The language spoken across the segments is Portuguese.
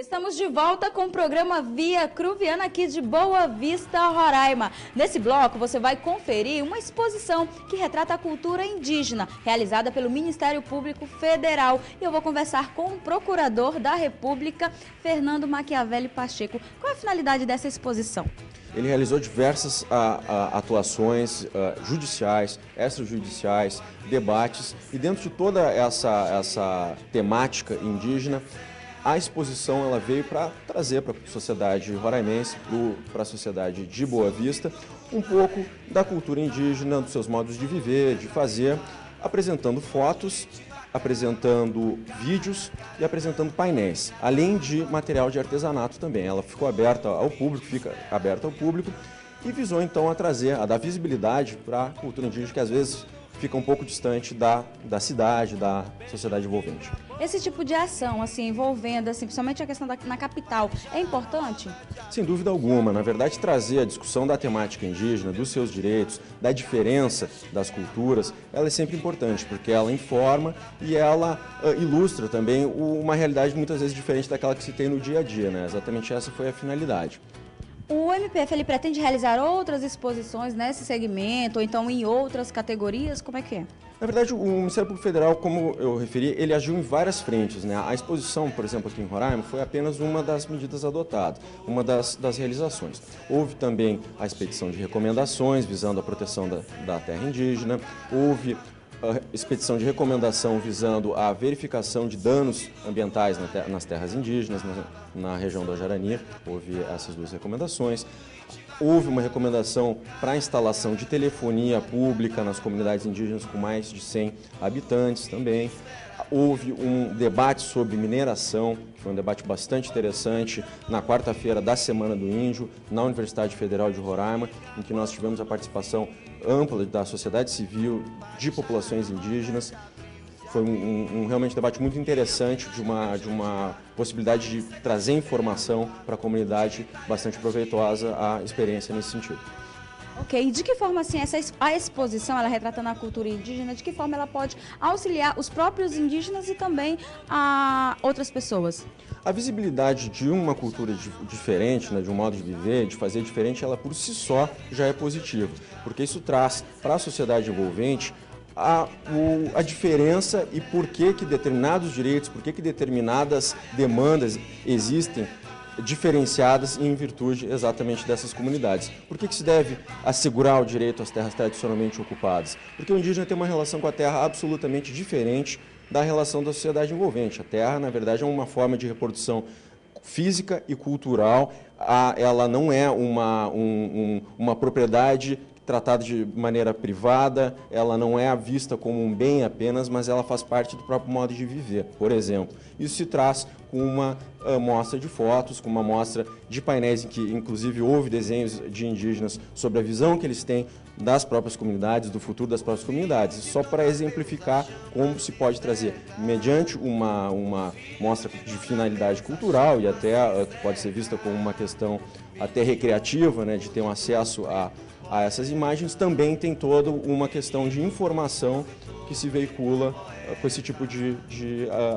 Estamos de volta com o programa Via Cruviana aqui de Boa Vista, Roraima. Nesse bloco você vai conferir uma exposição que retrata a cultura indígena, realizada pelo Ministério Público Federal. E eu vou conversar com o Procurador da República, Fernando Machiavelli Pacheco. Qual é a finalidade dessa exposição? Ele realizou diversas atuações judiciais, extrajudiciais, debates, e dentro de toda essa temática indígena, a exposição ela veio para trazer para a sociedade roraimense, para a sociedade de Boa Vista, um pouco da cultura indígena, dos seus modos de viver, de fazer, apresentando fotos, apresentando vídeos e apresentando painéis, além de material de artesanato também. Ela ficou aberta ao público, fica aberta ao público e visou então a dar visibilidade para a cultura indígena que às vezes fica um pouco distante da cidade, da sociedade envolvente. Esse tipo de ação, assim, envolvendo, assim, principalmente a questão na capital, é importante? Sem dúvida alguma. Na verdade, trazer a discussão da temática indígena, dos seus direitos, da diferença das culturas, ela é sempre importante, porque ela informa e ela ilustra também uma realidade muitas vezes diferente daquela que se tem no dia a dia, né? Exatamente essa foi a finalidade. O MPF ele pretende realizar outras exposições nesse segmento, ou então em outras categorias? Como é que é? Na verdade, o Ministério Público Federal, como eu referi, ele agiu em várias frentes, né? A exposição, por exemplo, aqui em Roraima, foi apenas uma das medidas adotadas, uma das realizações. Houve também a expedição de recomendações visando a proteção da terra indígena, houve a expedição de recomendação visando a verificação de danos ambientais nas terras indígenas, na região da Jarani, houve essas duas recomendações. Houve uma recomendação para a instalação de telefonia pública nas comunidades indígenas com mais de 100 habitantes também. Houve um debate sobre mineração, que foi um debate bastante interessante, na quarta-feira da Semana do Índio, na Universidade Federal de Roraima, em que nós tivemos a participação ampla da sociedade civil, de populações indígenas. Foi realmente um debate muito interessante, de uma possibilidade de trazer informação para a comunidade, bastante proveitosa a experiência nesse sentido. Ok, e de que forma assim, a exposição, ela retratando a cultura indígena, de que forma ela pode auxiliar os próprios indígenas e também a outras pessoas? A visibilidade de uma cultura diferente, né, de um modo de viver, de fazer diferente, ela por si só já é positiva, porque isso traz para a sociedade envolvente a diferença e por que determinados direitos, por que determinadas demandas existem diferenciadas em virtude exatamente dessas comunidades. Por que se deve assegurar o direito às terras tradicionalmente ocupadas? Porque o indígena tem uma relação com a terra absolutamente diferente da relação da sociedade envolvente. A terra, na verdade, é uma forma de reprodução física e cultural. Ela não é uma propriedade tratada de maneira privada, ela não é vista como um bem apenas, mas ela faz parte do próprio modo de viver, por exemplo. Isso se traz com uma mostra de fotos, com uma mostra de painéis em que, inclusive, houve desenhos de indígenas sobre a visão que eles têm das próprias comunidades, do futuro das próprias comunidades, só para exemplificar como se pode trazer, mediante uma mostra de finalidade cultural e até que pode ser vista como uma questão até recreativa, né, de ter um acesso a essas imagens, também tem toda uma questão de informação que se veicula com esse tipo de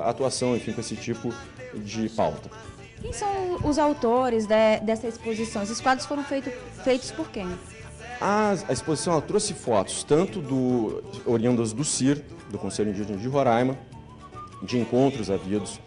atuação, enfim, com esse tipo de pauta. Quem são os autores dessa exposição? Esses quadros foram feitos por quem? A exposição ela trouxe fotos tanto oriundas do CIR, do Conselho Indígena de Roraima, de encontros havidos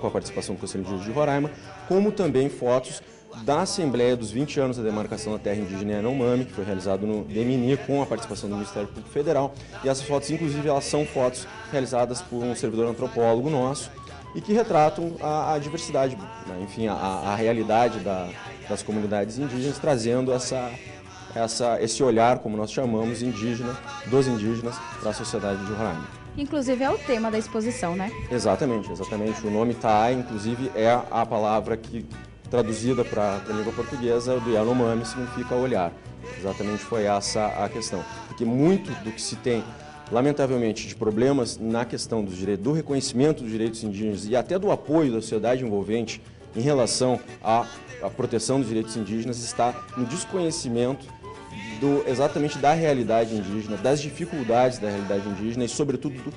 com a participação do Conselho Indígena de Roraima, como também fotos da Assembleia dos 20 anos da demarcação da terra indígena Yanomami, que foi realizado no DMNI com a participação do Ministério Público Federal. E essas fotos, inclusive, elas são fotos realizadas por um servidor antropólogo nosso e que retratam a diversidade, né? Enfim, a realidade das comunidades indígenas, trazendo esse olhar, como nós chamamos, indígena, dos indígenas para a sociedade de Roraima. Inclusive é o tema da exposição, né? Exatamente. O nome Taai, inclusive, é a palavra que traduzida para a língua portuguesa, do Yanomami, significa olhar. Exatamente foi essa a questão. Porque muito do que se tem, lamentavelmente, de problemas na questão dos direitos, do reconhecimento dos direitos indígenas e até do apoio da sociedade envolvente em relação à proteção dos direitos indígenas está no desconhecimento exatamente da realidade indígena, das dificuldades da realidade indígena e, sobretudo,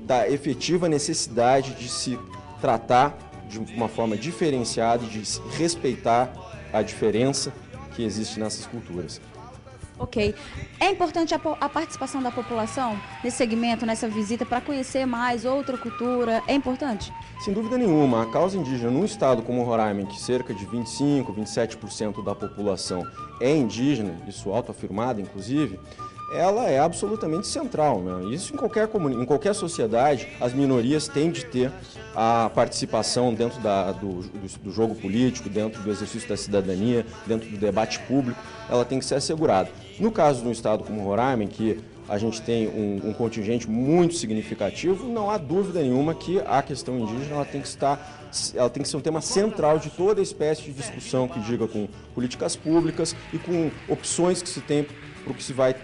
da efetiva necessidade de se tratar de uma forma diferenciada e de respeitar a diferença que existe nessas culturas. Ok. É importante a participação da população nesse segmento, nessa visita, para conhecer mais outra cultura? É importante? Sem dúvida nenhuma. A causa indígena num estado como Roraima, em que cerca de 25%, 27% da população é indígena, isso autoafirmado inclusive, ela é absolutamente central, né? Isso em qualquer sociedade, as minorias têm de ter a participação dentro do jogo político, dentro do exercício da cidadania, dentro do debate público, ela tem que ser assegurada. No caso de um estado como Roraima, em que a gente tem um contingente muito significativo, não há dúvida nenhuma que a questão indígena ela tem que ser um tema central de toda espécie de discussão que diga com políticas públicas e com opções que se tem para o que se vai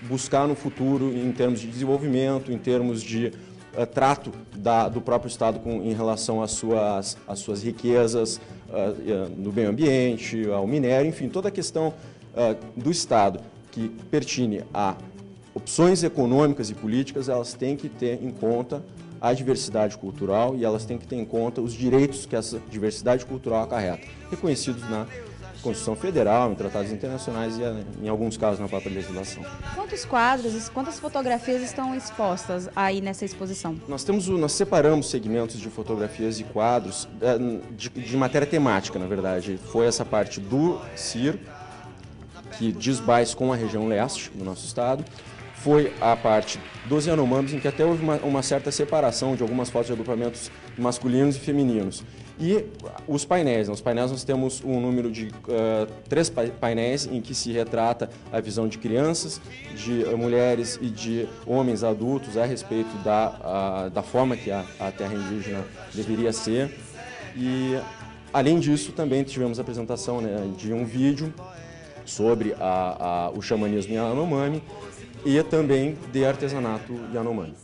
buscar no futuro em termos de desenvolvimento, em termos de trato do próprio Estado em relação às suas riquezas, no meio ambiente, ao minério, enfim, toda a questão do Estado que pertine a opções econômicas e políticas, elas têm que ter em conta a diversidade cultural e elas têm que ter em conta os direitos que essa diversidade cultural acarreta, reconhecidos na Constituição Federal, em tratados internacionais e, em alguns casos, na própria legislação. Quantos quadros, quantas fotografias estão expostas aí nessa exposição? Nós separamos segmentos de fotografias e quadros de matéria temática, na verdade. Foi essa parte do CIR, que diz mais com a região leste do nosso estado. Foi a parte dos Yanomamis, em que até houve uma certa separação de algumas fotos de agrupamentos masculinos e femininos. E os painéis. Nos painéis nós temos um número de 3 painéis em que se retrata a visão de crianças, de mulheres e de homens adultos a respeito da forma que a terra indígena deveria ser. E, além disso, também tivemos a apresentação, né, de um vídeo sobre o xamanismo Yanomami e também de artesanato Yanomami.